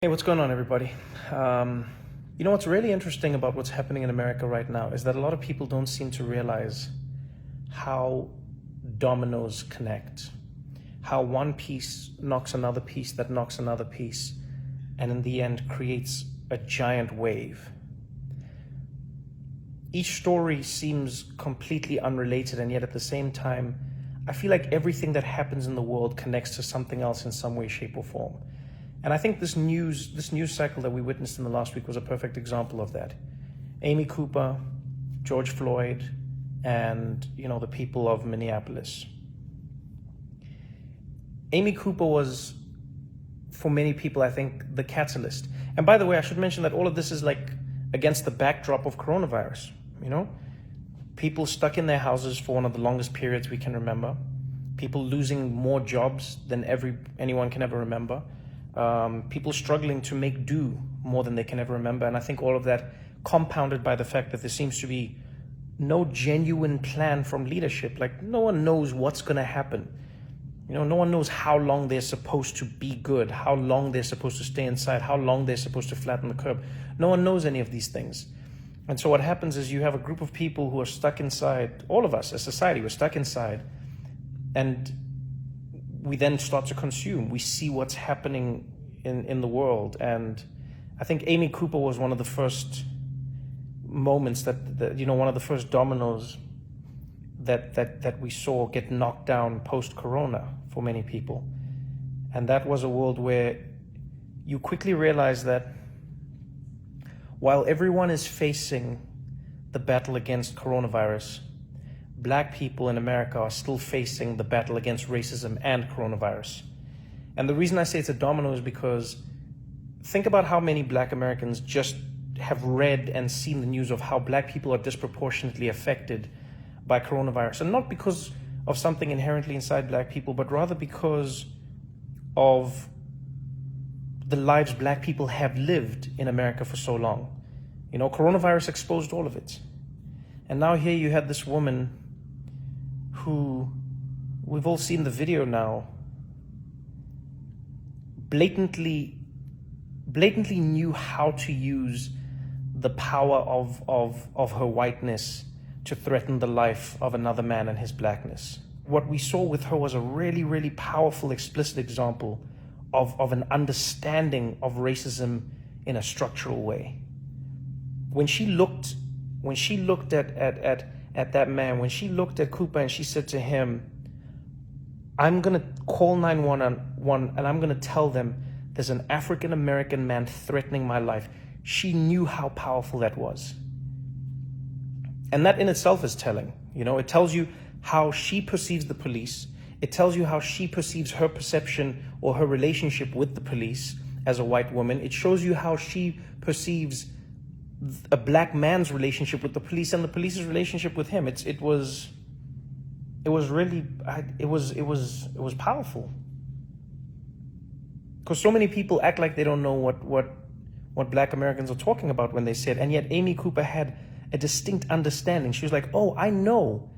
Hey, what's going on, everybody? What's really interesting about what's happening in America right now is that a lot of people don't seem to realize how dominoes connect, how one piece knocks another piece that knocks another piece, and in the end creates a giant wave. Each story seems completely unrelated, and yet at the same time, I feel like everything that happens in the world connects to something else in some way, shape, or form. And I think this news cycle that we witnessed in the last week was a perfect example of that. Amy Cooper, George Floyd, and the people of Minneapolis. Amy Cooper was, for many people, I think, the catalyst. And by the way, I should mention that all of this is like against the backdrop of coronavirus. People stuck in their houses for one of the longest periods we can remember. People losing more jobs than anyone can ever remember. People struggling to make do more than they can ever remember. And I think all of that compounded by the fact that there seems to be no genuine plan from leadership. Like, no one knows what's going to happen. No one knows how long they're supposed to be good, how long they're supposed to stay inside, how long they're supposed to flatten the curve. No one knows any of these things. And so what happens is you have a group of people who are stuck inside. All of us as society, we're stuck inside. And we then start to consume. We see what's happening in the world. And I think Amy Cooper was one of the first moments that one of the first dominoes that we saw get knocked down post-corona for many people. And that was a world where you quickly realize that while everyone is facing the battle against coronavirus, Black people in America are still facing the battle against racism and coronavirus. And the reason I say it's a domino is because think about how many Black Americans just have read and seen the news of how Black people are disproportionately affected by coronavirus. And not because of something inherently inside Black people, but rather because of the lives Black people have lived in America for so long. Coronavirus exposed all of it. And now here you had this woman who, we've all seen the video now, blatantly knew how to use the power of her whiteness to threaten the life of another man and his Blackness. What we saw with her was a really, really powerful, explicit example of an understanding of racism in a structural way. When she looked at that man, when she looked at Cooper and she said to him, I'm going to call 911 and I'm going to tell them there's an African-American man threatening my life. She knew how powerful that was. And that in itself is telling. It tells you how she perceives the police. It tells you how she perceives her perception or her relationship with the police as a white woman. It shows you how she perceives a Black man's relationship with the police and the police's relationship with him. It was powerful. Because so many people act like they don't know what Black Americans are talking about when they say it, and yet Amy Cooper had a distinct understanding. She was like, "Oh, I know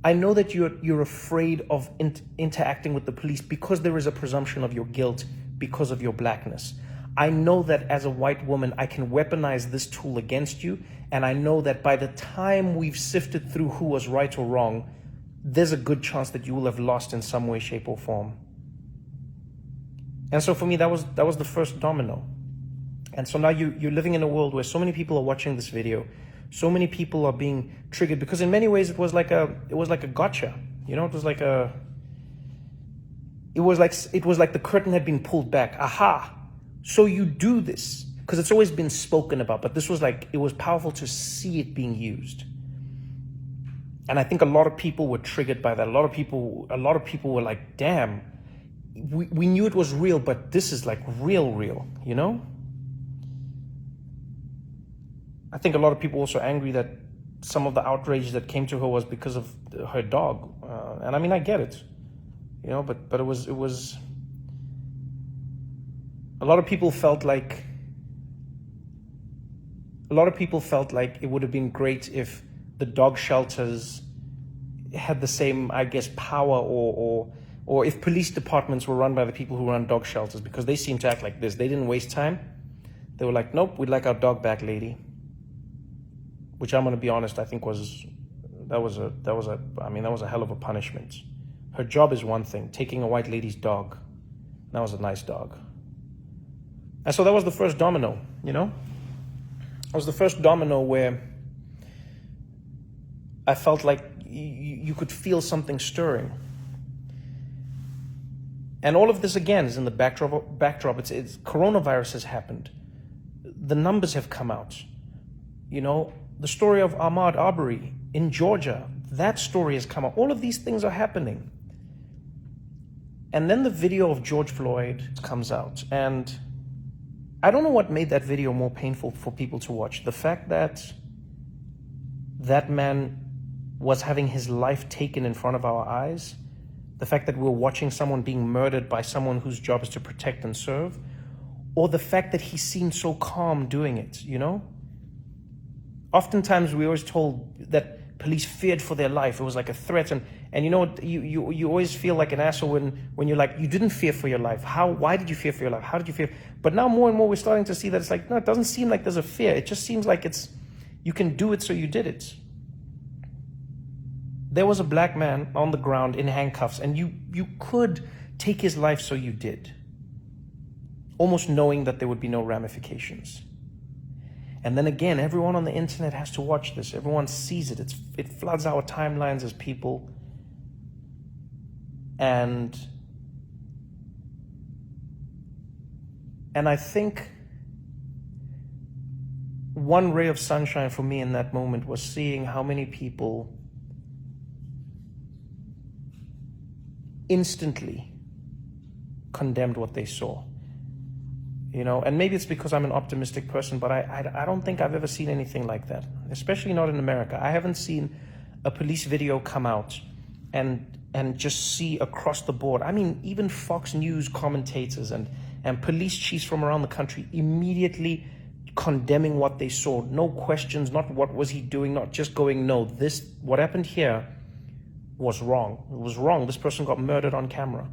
that you're afraid of interacting with the police because there is a presumption of your guilt because of your Blackness. I know that as a white woman, I can weaponize this tool against you. And I know that by the time we've sifted through who was right or wrong, there's a good chance that you will have lost in some way, shape, or form." And so for me, that was the first domino. And so now you're living in a world where so many people are watching this video. So many people are being triggered because in many ways it was like a gotcha. It was like the curtain had been pulled back. Aha. So you do this, because it's always been spoken about, but this was it was powerful to see it being used. And I think a lot of people were triggered by that. A lot of people were like, damn, we knew it was real, but this is like real, I think a lot of people also angry that some of the outrage that came to her was because of her dog. And I mean, I get it, but it was, a lot of people felt like it would have been great if the dog shelters had the same, I guess, power or Or if police departments were run by the people who run dog shelters, because they seem to act like this. They didn't waste time. They were like, nope, we'd like our dog back, lady. Which I'm going to be honest, I think that was a hell of a punishment. Her job is one thing, taking a white lady's dog. That was a nice dog. And so that was the first domino, you know? It was the first domino where I felt like you could feel something stirring. And all of this, again, is in the backdrop. It's coronavirus has happened. The numbers have come out. You know, the story of Ahmaud Arbery in Georgia, that story has come out. All of these things are happening. And then the video of George Floyd comes out. And I don't know what made that video more painful for people to watch. The fact that that man was having his life taken in front of our eyes, the fact that we're watching someone being murdered by someone whose job is to protect and serve, or the fact that he seemed so calm doing it, you know? Oftentimes we always told that police feared for their life. It was like a threat. And you know, you always feel like an asshole when you're like, you didn't fear for your life. Why did you fear for your life? How did you fear? But now more and more we're starting to see that it's like, no, it doesn't seem like there's a fear. It just seems like you can do it, so you did it. There was a black man on the ground in handcuffs, and you could take his life, so you did. Almost knowing that there would be no ramifications. And then again, everyone on the internet has to watch this. Everyone sees it. It floods our timelines as people. And I think one ray of sunshine for me in that moment was seeing how many people instantly condemned what they saw. You know, and maybe it's because I'm an optimistic person, but I don't think I've ever seen anything like that, especially not in America. I haven't seen a police video come out and just see across the board. I mean, even Fox News commentators and police chiefs from around the country immediately condemning what they saw. No questions, not what was he doing, not just going, no, what happened here was wrong. It was wrong. This person got murdered on camera.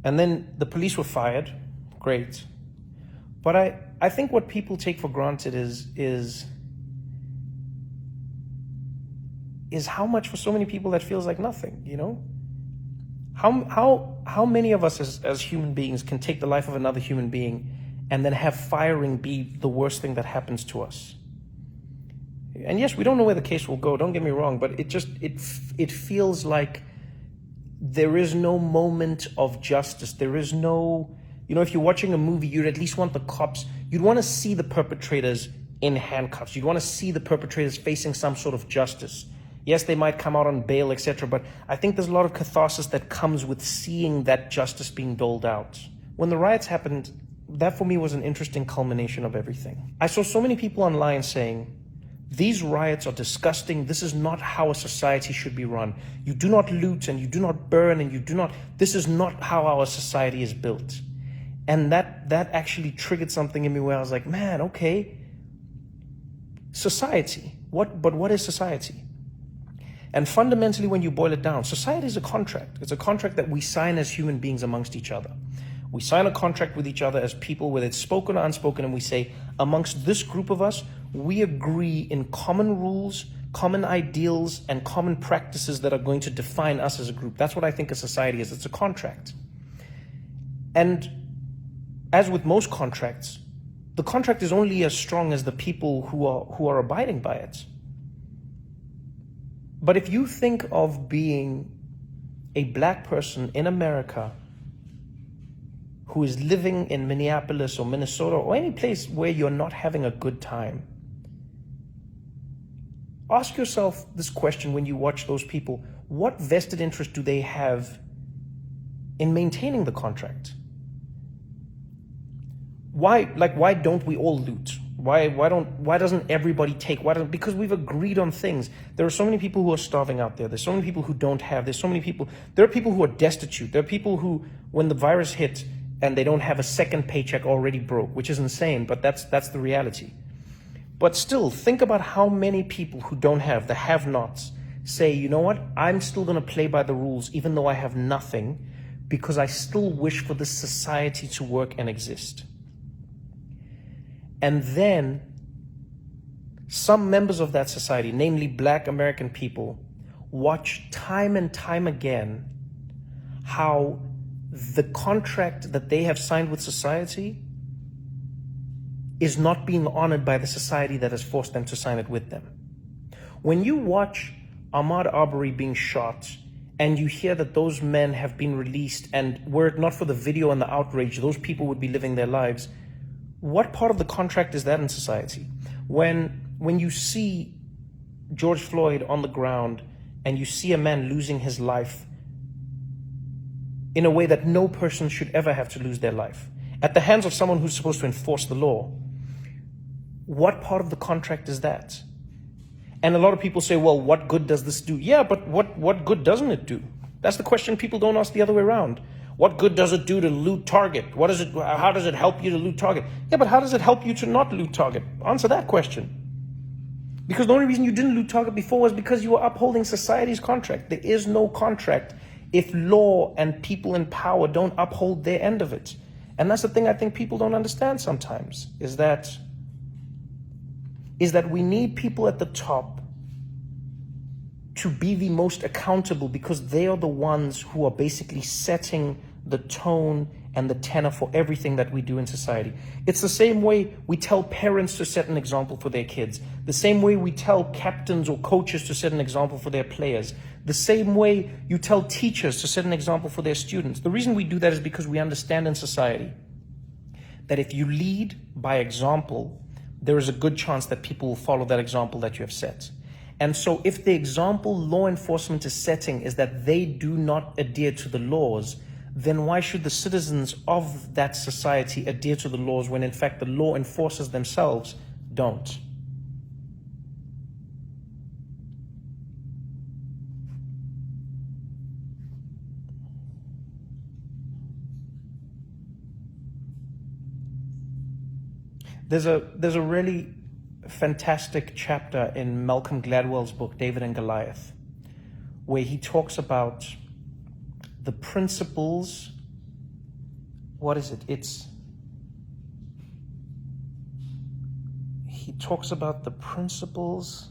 And then the police were fired. Great. But I think what people take for granted is how much for so many people that feels like nothing, you know? How many of us as human beings can take the life of another human being and then have firing be the worst thing that happens to us? And yes, we don't know where the case will go, don't get me wrong, but it feels like there is no moment of justice. There is no, you know, if you're watching a movie, you'd at least want the cops, you'd want to see the perpetrators in handcuffs. You'd want to see the perpetrators facing some sort of justice. Yes, they might come out on bail, etc., but I think there's a lot of catharsis that comes with seeing that justice being doled out. When the riots happened, that for me was an interesting culmination of everything. I saw so many people online saying, these riots are disgusting. This is not how a society should be run. You do not loot and you do not burn and this is not how our society is built. And that actually triggered something in me where I was like, man, okay, society. But what is society? And fundamentally, when you boil it down, society is a contract. It's a contract that we sign as human beings amongst each other. We sign a contract with each other as people, whether it's spoken or unspoken, and we say, amongst this group of us, we agree in common rules, common ideals, and common practices that are going to define us as a group. That's what I think a society is. It's a contract. And as with most contracts, the contract is only as strong as the people who are abiding by it. But if you think of being a black person in America who is living in Minneapolis or Minnesota or any place where you're not having a good time, ask yourself this question when you watch those people. What vested interest do they have in maintaining the contract? Why don't we all loot? Why doesn't everybody take? Because we've agreed on things. There are so many people who are starving out there. There's so many people who don't have. There are people who are destitute. There are people who, when the virus hit and they don't have a second paycheck, already broke, which is insane, but that's the reality. But still, think about how many people who don't have, the have-nots, say, you know what, I'm still going to play by the rules even though I have nothing, because I still wish for this society to work and exist. And then some members of that society, namely Black American people, watch time and time again how the contract that they have signed with society is not being honored by the society that has forced them to sign it with them. When you watch Ahmaud Arbery being shot and you hear that those men have been released, and were it not for the video and the outrage, those people would be living their lives, what part of the contract is that in society? When you see George Floyd on the ground and you see a man losing his life in a way that no person should ever have to lose their life, at the hands of someone who's supposed to enforce the law, what part of the contract is that? And a lot of people say, well, what good does this do? Yeah, but what good doesn't it do? That's the question people don't ask the other way around. What good does it do to loot Target? How does it help you to loot Target? Yeah, but how does it help you to not loot Target? Answer that question. Because the only reason you didn't loot Target before was because you were upholding society's contract. There is no contract if law and people in power don't uphold their end of it. And that's the thing I think people don't understand sometimes, is that we need people at the top to be the most accountable, because they are the ones who are basically setting the tone and the tenor for everything that we do in society. It's the same way we tell parents to set an example for their kids, the same way we tell captains or coaches to set an example for their players, the same way you tell teachers to set an example for their students. The reason we do that is because we understand in society that if you lead by example, there is a good chance that people will follow that example that you have set. And so if the example law enforcement is setting is that they do not adhere to the laws, then why should the citizens of that society adhere to the laws when in fact the law enforcers themselves don't? There's a really fantastic chapter in Malcolm Gladwell's book, David and Goliath, where he talks about the principles. What is it? He talks about the principles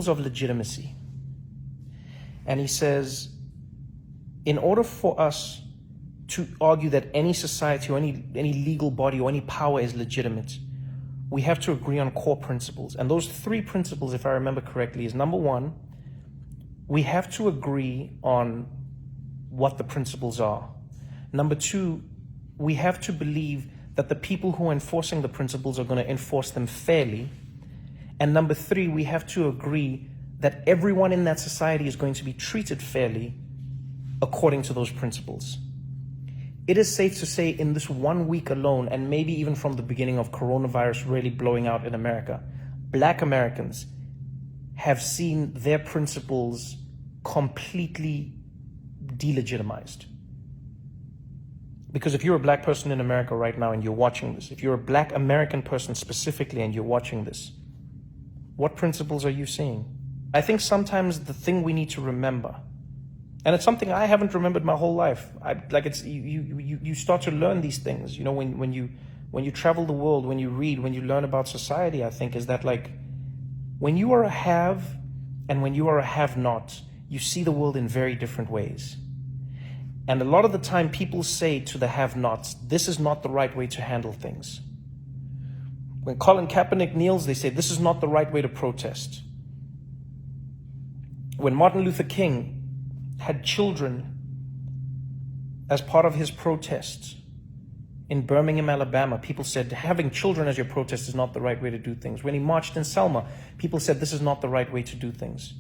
of legitimacy. And he says, in order for us to argue that any society or any legal body or any power is legitimate, we have to agree on core principles. And those three principles, if I remember correctly, is number one, we have to agree on what the principles are. Number two, we have to believe that the people who are enforcing the principles are going to enforce them fairly. And number three, we have to agree that everyone in that society is going to be treated fairly according to those principles. It is safe to say in this 1 week alone, and maybe even from the beginning of coronavirus really blowing out in America, Black Americans have seen their principles completely delegitimized. Because if you're a Black person in America right now and you're watching this, if you're a Black American person specifically and you're watching this, what principles are you seeing? I think sometimes the thing we need to remember, and it's something I haven't remembered my whole life. You start to learn these things, you know, when you travel the world, when you read, when you learn about society, I think, is that like when you are a have and when you are a have-not, you see the world in very different ways. And a lot of the time people say to the have-nots, this is not the right way to handle things. When Colin Kaepernick kneels, they say this is not the right way to protest. When Martin Luther King had children as part of his protests in Birmingham, Alabama, people said having children as your protest is not the right way to do things. When he marched in Selma, people said this is not the right way to do things.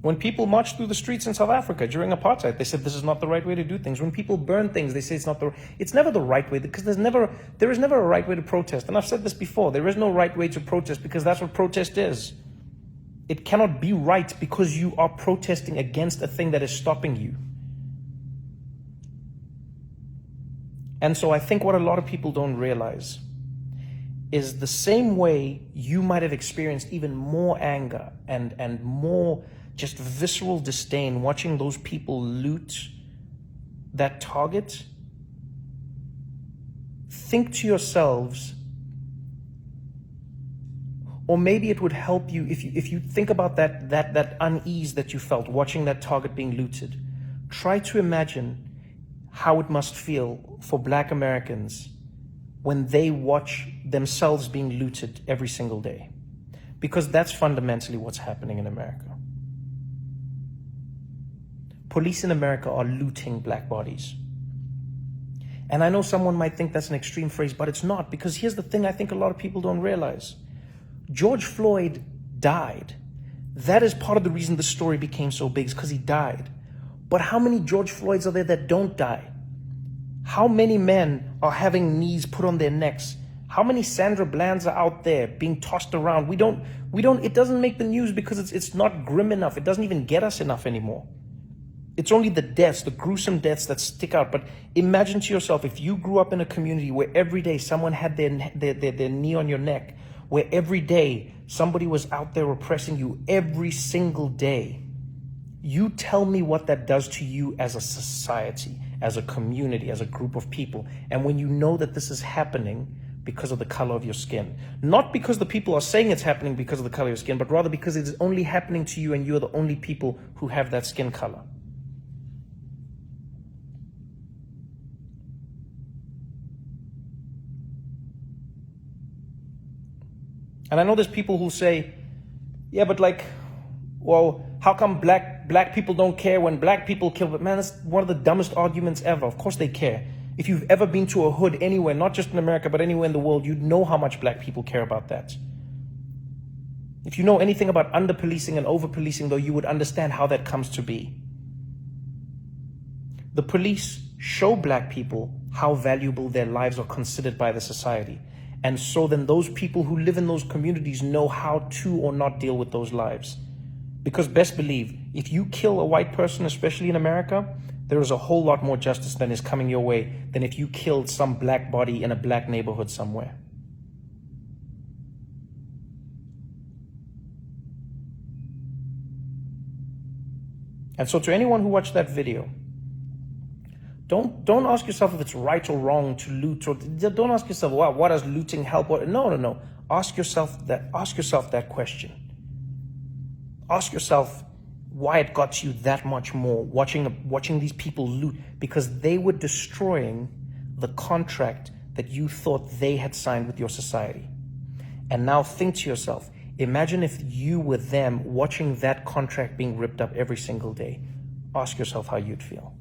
When people marched through the streets in South Africa during apartheid, they said this is not the right way to do things. When people burn things, they say it's never the right way, because there is never a right way to protest. And I've said this before, there is no right way to protest, because that's what protest is. It cannot be right because you are protesting against a thing that is stopping you. And so I think what a lot of people don't realize is the same way you might have experienced even more anger and more just visceral disdain watching those people loot that target. Think to yourselves, or maybe it would help you if you think about that unease that you felt watching that target being looted. Try to imagine how it must feel for Black Americans when they watch themselves being looted every single day. Because that's fundamentally what's happening in America. Police in America are looting Black bodies. And I know someone might think that's an extreme phrase, but it's not, because here's the thing I think a lot of people don't realize. George Floyd died. That is part of the reason the story became so big, is because he died. But how many George Floyds are there that don't die? How many men are having knees put on their necks? How many Sandra Blands are out there being tossed around? It doesn't make the news because it's not grim enough. It doesn't even get us enough anymore. It's only the deaths, the gruesome deaths that stick out. But imagine to yourself, if you grew up in a community where every day someone had their knee on your neck, where every day somebody was out there oppressing you every single day. You tell me what that does to you as a society, as a community, as a group of people. And when you know that this is happening because of the color of your skin, not because the people are saying it's happening because of the color of your skin, but rather because it is only happening to you and you're the only people who have that skin color. And I know there's people who say, yeah, but well, how come black people don't care when Black people kill? But man, that's one of the dumbest arguments ever. Of course they care. If you've ever been to a hood anywhere, not just in America, but anywhere in the world, you'd know how much Black people care about that. If you know anything about under-policing and over-policing, though, you would understand how that comes to be. The police show Black people how valuable their lives are considered by the society. And so then those people who live in those communities know how to or not deal with those lives. Because best believe, if you kill a white person, especially in America, there is a whole lot more justice than is coming your way than if you killed some Black body in a Black neighborhood somewhere. And so to anyone who watched that video, don't ask yourself if it's right or wrong to loot, or don't ask yourself, wow, what does looting help? No. Ask yourself that question. Ask yourself why it got you that much more watching these people loot, because they were destroying the contract that you thought they had signed with your society. And now think to yourself, imagine if you were them watching that contract being ripped up every single day. Ask yourself how you'd feel.